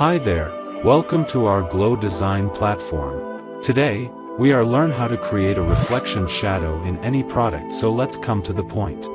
Hi there, welcome to our Glow Design platform. Today, we are learn how to create a reflection shadow in any product, so let's come to the point.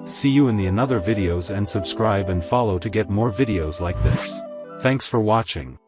See you in the another videos, and subscribe and follow to get more videos like this. Thanks for watching.